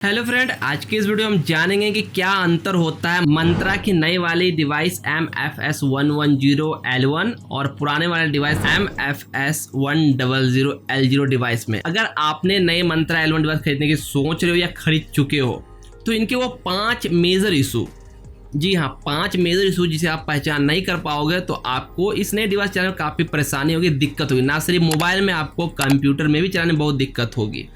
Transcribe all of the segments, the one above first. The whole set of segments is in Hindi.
हेलो फ्रेंड, आज के इस वीडियो में हम जानेंगे कि क्या अंतर होता है मंत्रा की नई वाली डिवाइस MFS110L1 और पुराने वाले डिवाइस MFS100L0 डिवाइस में। अगर आपने नए मंत्रा L1 डिवाइस खरीदने की सोच रहे हो या खरीद चुके हो तो इनके वो 5 मेजर इशू, जी हाँ 5 मेजर इशू जिसे आप पहचान नहीं कर पाओगे तो आपको इस नए डिवाइस चलाने में काफ़ी परेशानी होगी, दिक्कत होगी। ना सिर्फ मोबाइल में, आपको कंप्यूटर में भी चलाने में बहुत दिक्कत होगी।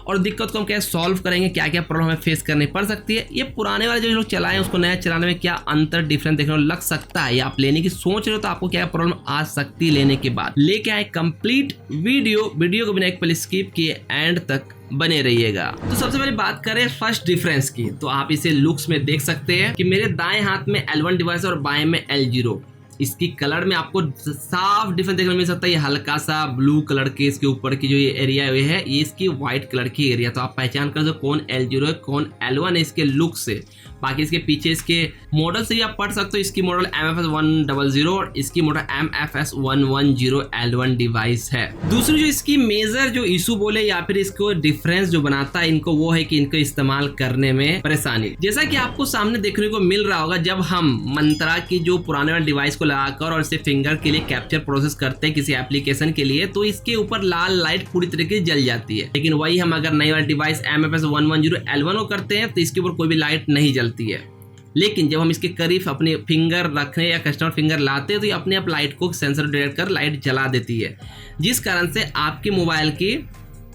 और दिक्कत को हम कैसे सॉल्व करेंगे, क्या क्या प्रॉब्लम हमें फेस करनी पड़ सकती है, ये पुराने वाले जो लोग चलाएं उसको नया चलाने में क्या अंतर डिफरेंस देखने को लग सकता है, या आप लेने की सोच रहे हो तो आपको क्या प्रॉब्लम आ सकती है लेने के बाद। लेके आए कंप्लीट वीडियो को बिना एक पल स्किप किए एंड तक बने रहिएगा। तो सबसे पहले बात करें फर्स्ट डिफरेंस की, तो आप इसे लुक्स में देख सकते हैं कि मेरे दाएं हाथ में L1 डिवाइस और बाएं में L0। इसकी कलर में आपको साफ डिफरेंस देखने को मिल सकता है। ये हल्का सा ब्लू कलर के इसके ऊपर की जो ये एरिया है ये इसकी व्हाइट कलर की एरिया, तो आप पहचान कर सकते कौन L0 है कौन L1 है इसके लुक से। बाकी इसके पीछे इसके मॉडल से भी आप पढ़ सकते हो, इसकी मॉडल MFS100 और इसकी मॉडल MFS110L1 डिवाइस है। दूसरी जो इसकी मेजर जो इशू बोले या फिर इसको डिफरेंस जो बनाता है इनको, वो है कि इनको इस्तेमाल करने में परेशानी। जैसा कि आपको सामने देखने को मिल रहा होगा, जब हम मंत्रा की जो पुराने वाले डिवाइस को लगाकर और इसे फिंगर के लिए कैप्चर प्रोसेस करते हैं किसी एप्लीकेशन के लिए, तो इसके ऊपर लाल लाइट पूरी तरीके से जल जाती है। लेकिन वही हम अगर नई वाली डिवाइस MFS110L1 को करते हैं तो इसके ऊपर कोई भी लाइट नहीं जलती है। लेकिन जब हम इसके करीब अपने फिंगर रखने या कस्टमर फिंगर लाते हैं तो ये अपने आप लाइट को सेंसर डिटेक्ट कर लाइट जला देती है, जिस कारण से आपके मोबाइल की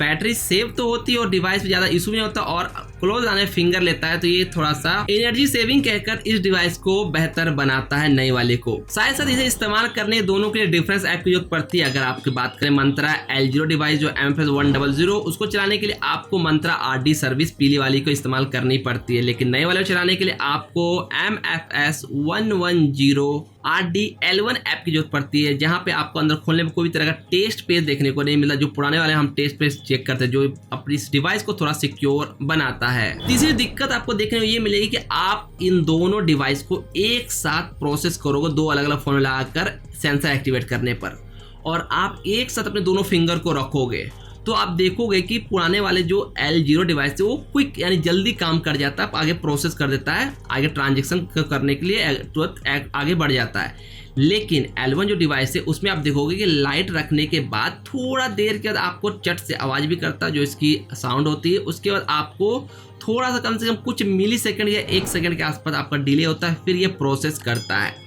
बैटरी सेव तो होती है और डिवाइस में ज़्यादा इशू नहीं होता। और क्लोज आने फिंगर लेता है तो ये थोड़ा सा एनर्जी सेविंग कहकर इस डिवाइस को बेहतर बनाता है नए वाले को। साथ साथ इसे इस्तेमाल करने दोनों के लिए डिफरेंस ऐप की जरूरत पड़ती है। अगर आपकी बात करें मंत्रा L0 डिवाइस जो MFS100, उसको चलाने के लिए आपको मंत्रा RD सर्विस पीली वाली को इस्तेमाल करनी पड़ती है। लेकिन नए वाले को चलाने के लिए आपको MFS110 RD-L1 ऐप की जरूरत पड़ती है, जहां पे आपको अंदर खोलने में कोई भी तरह का टेस्ट पेज देखने को नहीं मिला। जो पुराने वाले हम टेस्ट पेज चेक करते हैं, जो अपनी इस डिवाइस को थोड़ा सिक्योर बनाता है। तीसरी दिक्कत आपको देखने को ये मिलेगी कि आप इन दोनों डिवाइस को एक साथ प्रोसेस करोगे दो अलग अलग फोन लगाकर सेंसर एक्टिवेट करने पर, और आप एक साथ अपने दोनों फिंगर को रखोगे तो आप देखोगे कि पुराने वाले जो L0 डिवाइस है वो क्विक यानी जल्दी काम कर जाता है, आगे प्रोसेस कर देता है, आगे ट्रांजेक्शन करने के लिए तुरंत आगे बढ़ जाता है। लेकिन L1 जो डिवाइस है उसमें आप देखोगे कि लाइट रखने के बाद थोड़ा देर के बाद आपको चट से आवाज़ भी करता है जो इसकी साउंड होती है। उसके बाद आपको थोड़ा सा कम से कम कुछ मिली सेकेंड या 1 सेकेंड के आसपास आपका डिले होता है, फिर ये प्रोसेस करता है,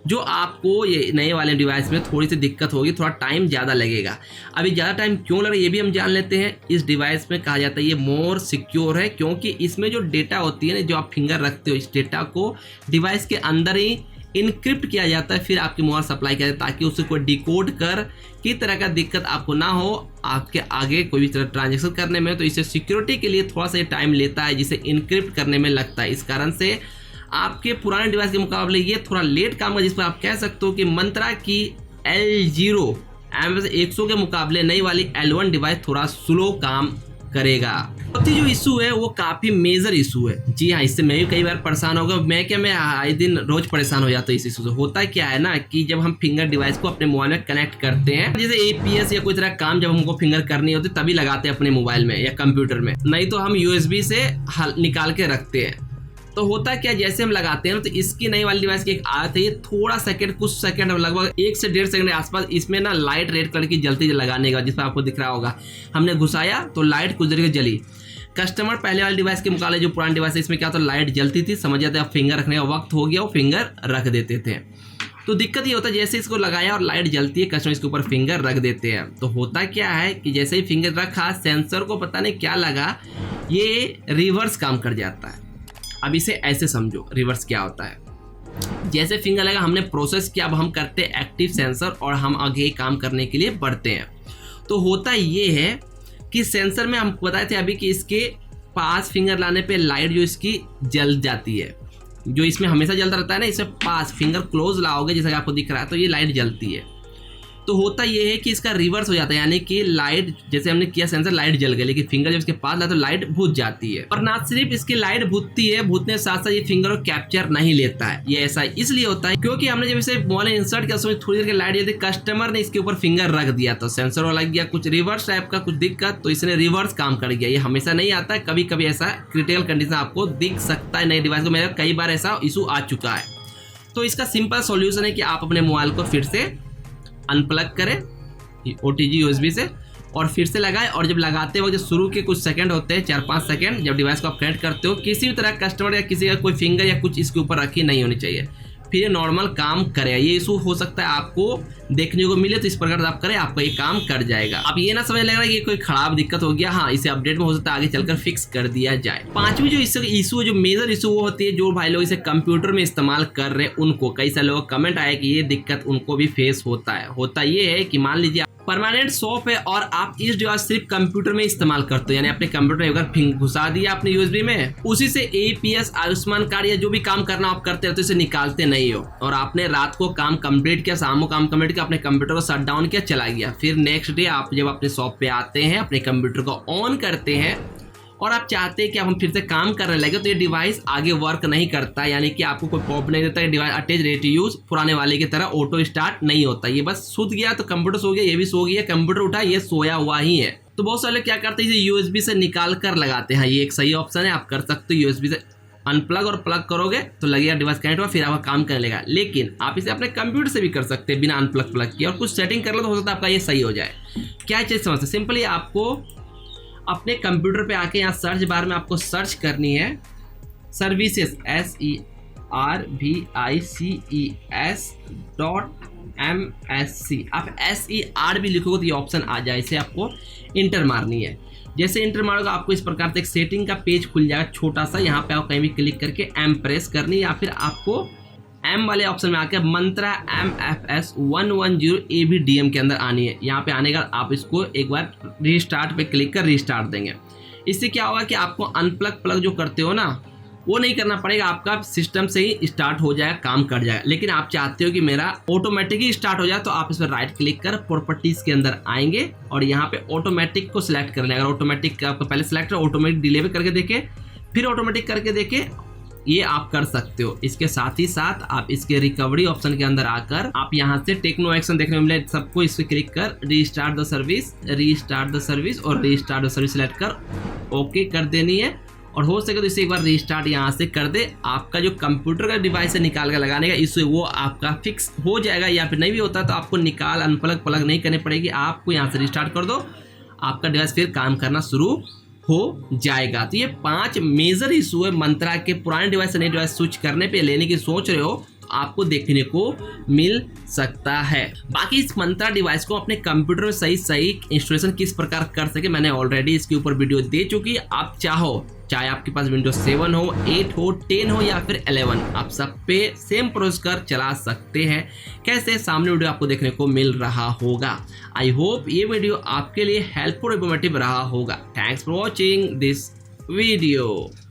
जो आपको ये नए वाले डिवाइस में थोड़ी सी दिक्कत होगी, थोड़ा टाइम ज़्यादा लगेगा। अभी ज़्यादा टाइम क्यों लग रहा है ये भी हम जान लेते हैं। इस डिवाइस में कहा जाता है ये मोर सिक्योर है, क्योंकि इसमें जो डेटा होती है ना, जो आप फिंगर रखते हो, इस डेटा को डिवाइस के अंदर ही इनक्रिप्ट किया जाता है, फिर आपके मोबाइल सप्लाई किया जाता है, ताकि उसे कोई डिकोड कर की तरह का दिक्कत आपको ना हो आपके आगे कोई भी तरह ट्रांजेक्शन करने में। तो इसे सिक्योरिटी के लिए थोड़ा सा टाइम लेता है, जिसे इनक्रिप्ट करने में लगता है। इस कारण से आपके पुराने डिवाइस के मुकाबले ये थोड़ा लेट काम है, जिस पर आप कह सकते हो कि मंत्रा की L0 MFS100 के मुकाबले नई वाली L1 डिवाइस थोड़ा स्लो काम करेगा। चौथी जो इशू है वो काफ़ी मेजर इशू है। जी हाँ, इससे मैं भी कई बार परेशान होगा। मैं आए दिन रोज परेशान हो जाता हूँ इस इशू से। होता क्या है ना कि जब हम फिंगर डिवाइस को अपने मोबाइल में कनेक्ट करते हैं, जैसे APS या कोई तरह काम जब हमको फिंगर करनी होती है तभी लगाते हैं अपने मोबाइल में या कंप्यूटर में, नहीं तो हम USB से निकाल के रखते हैं। तो होता क्या, जैसे हम लगाते हैं तो इसकी नई वाली डिवाइस की एक आदत है, ये थोड़ा सेकंड कुछ सेकंड लगभग 1 से 1.5 सेकंड के आसपास इसमें ना लाइट रेड कलर की जलती लगाने का, जिस पर आपको दिख रहा होगा हमने घुसाया तो लाइट कुछ देर के जली। कस्टमर पहले वाले डिवाइस के मुकाबले जो पुरानी डिवाइस है इसमें क्या होता है, लाइट जलती थी, समझ जाते हैं फिंगर रखने का वक्त हो गया, वो फिंगर रख देते थे। तो दिक्कत ये होता है जैसे इसको लगाया और लाइट जलती है, कस्टमर इसके ऊपर फिंगर रख देते हैं। तो होता क्या है कि जैसे ही फिंगर रखा, सेंसर को पता नहीं क्या लगा, ये रिवर्स काम कर जाता है। अब इसे ऐसे समझो, रिवर्स क्या होता है, जैसे फिंगर लगा हमने प्रोसेस किया, अब हम करते हैं एक्टिव सेंसर और हम आगे काम करने के लिए बढ़ते हैं। तो होता ये है कि सेंसर में हम बताए थे अभी कि इसके पास फिंगर लाने पे लाइट जो इसकी जल जाती है, जो इसमें हमेशा जलता रहता है ना, इसमें पास फिंगर क्लोज लाओगे जैसा कि आपको दिख रहा है तो ये लाइट जलती है। तो होता ये है कि इसका रिवर्स हो जाता है, यानी कि लाइट जैसे हमने किया सेंसर लाइट जल गई, लेकिन फिंगर जब इसके पास लाता तो लाइट बुझ जाती है। और ना सिर्फ इसकी लाइट बुझती है, बुझने के साथ साथ ये फिंगर को कैप्चर नहीं लेता है। ये ऐसा इसलिए होता है क्योंकि हमने जब इसे मोबाइल इंसर्ट किया उसमें थोड़ी देर की लाइट जल्दी कस्टमर ने इसके ऊपर फिंगर रख दिया तो सेंसर वाला लग गया कुछ रिवर्स टाइप का कुछ दिक्कत, तो इसने रिवर्स काम कर गया। ये हमेशा नहीं आता है, कभी कभी ऐसा क्रिटिकल कंडीशन आपको दिख सकता है नए डिवाइस को। मेरा कई बार ऐसा इशू आ चुका है। तो इसका सिंपल सॉल्यूशन है कि आप अपने मोबाइल को फिर से अनप्लग करें OTG USB से और फिर से लगाएं। और जब लगाते वक्त जो शुरू के कुछ सेकंड होते हैं 4-5 सेकंड, जब डिवाइस को आप कनेक्ट करते हो किसी भी तरह कस्टमर या किसी का कोई फिंगर या कुछ इसके ऊपर रखी नहीं होनी चाहिए, फिर ये नॉर्मल काम करेगा। ये इशू हो सकता है आपको देखने को मिले, तो इस प्रकार आप करें आपका ये काम कर जाएगा। अब ये ना समझ लग रहा है कि कोई खराब दिक्कत हो गया, हाँ इसे अपडेट में हो सकता है आगे चलकर फिक्स कर दिया जाए। पांचवी जो इससे इशू जो मेजर इशू वो होती है जो भाई लोग इसे कंप्यूटर में इस्तेमाल कर रहे हैं उनको, कई सारे लोग कमेंट आए कि ये दिक्कत उनको भी फेस होता है। होता ये है कि मान लीजिए परमानेंट शॉप है और आप इस डिवाइस सिर्फ कंप्यूटर में इस्तेमाल करते हो, यानी अपने कंप्यूटर में अगर घुसा दिया आपने USB में, उसी से APS आयुष्मान कार्ड या जो भी काम करना आप करते हो तो इसे निकालते नहीं हो, और आपने रात को काम कंप्लीट किया, शाम को काम कंप्लीट किया, अपने कंप्यूटर को शट डाउन किया, चला गया। फिर नेक्स्ट डे आप जब अपने शॉप पे आते हैं, अपने कंप्यूटर को ऑन करते हैं और आप चाहते हैं कि आप हम फिर से काम करने लगे, तो ये डिवाइस आगे वर्क नहीं करता, यानी कि आपको कोई प्रॉब्लम नहीं देता है। Device attach ready to use पुराने वाले की तरह ऑटो स्टार्ट नहीं होता। ये बस सूत गया तो कंप्यूटर सो गया, ये भी सो गया, कंप्यूटर उठा ये सोया हुआ ही है। तो बहुत सारे क्या करते हैं इसे USB से निकाल कर लगाते हैं। ये एक सही ऑप्शन है, आप कर सकते हो USB से अनप्लग और प्लग करोगे तो लगेगा डिवाइस कनेक्ट हुआ, फिर आपका काम करने लगेगा। लेकिन आप इसे अपने कंप्यूटर से भी कर सकते हैं बिना अनप्लग प्लग किए, और कुछ सेटिंग कर लो तो हो सकता है आपका ये सही हो जाए। क्या चीज़ समझते, सिंपली आपको अपने कंप्यूटर पे आके यहाँ सर्च बार में आपको सर्च करनी है सर्विसेज SERVICES.MSC। आप SER भी लिखोगे तो ये ऑप्शन आ जाए, इसे आपको इंटर मारनी है। जैसे इंटर मारोगे आपको इस प्रकार से एक सेटिंग का पेज खुल जाएगा छोटा सा, यहाँ पे आप कहीं भी क्लिक करके M प्रेस करनी, या फिर आपको M वाले ऑप्शन में आकर मंत्रा MFS 110 ABDM के अंदर आनी है। यहाँ पे आने का आप इसको एक बार रीस्टार्ट पे क्लिक कर रीस्टार्ट देंगे। इससे क्या होगा कि आपको अनप्लग प्लग जो करते हो ना वो नहीं करना पड़ेगा, आपका सिस्टम से ही स्टार्ट हो जाएगा, काम कर जाएगा। लेकिन आप चाहते हो कि मेरा ऑटोमेटिक ही स्टार्ट हो जाए तो आप इस पर राइट क्लिक कर प्रॉपर्टीज के अंदर आएंगे और यहाँ पे ऑटोमेटिक को सिलेक्ट कर लें। अगर ऑटोमेटिक आपको पहले सिलेक्ट है, ऑटोमेटिक डिले पे करके देखे, फिर ऑटोमेटिक करके देखे, ये आप कर सकते हो। इसके साथ ही साथ आप इसके रिकवरी ऑप्शन के अंदर आकर आप यहाँ से टेक्नो एक्शन देखने को मिले सबको, इस पे क्लिक कर रीस्टार्ट द सर्विस और रीस्टार्ट द सर्विस सेलेक्ट कर ओके कर देनी है। और हो सके तो इसे एक बार रीस्टार्ट यहाँ से कर दे, आपका जो कंप्यूटर का डिवाइस है निकाल कर लगाने का इससे वो आपका फिक्स हो जाएगा। या फिर नहीं भी होता तो आपको निकाल अनप्लग प्लग नहीं करनी पड़ेगी, आपको यहाँ से रीस्टार्ट कर दो, आपका डिवाइस फिर काम करना शुरू हो जाएगा। तो ये 5 मेजर इशू है मंत्रा के पुराने डिवाइस से नए डिवाइस स्विच करने पे लेने की सोच रहे हो तो आपको देखने को मिल सकता है। बाकी इस मंत्रा डिवाइस को अपने कंप्यूटर में सही इंस्टॉलेशन किस प्रकार कर सके मैंने ऑलरेडी इसके ऊपर वीडियो दे चुकी। आप चाहो चाहे आपके पास विंडोज 7 हो, 8 हो, 10 हो या फिर 11, आप सब पे सेम प्रोसेस कर चला सकते हैं। कैसे, सामने वीडियो आपको देखने को मिल रहा होगा। आई होप ये वीडियो आपके लिए हेल्पफुल और इन्फॉर्मेटिव रहा होगा। Thanks for watching this video.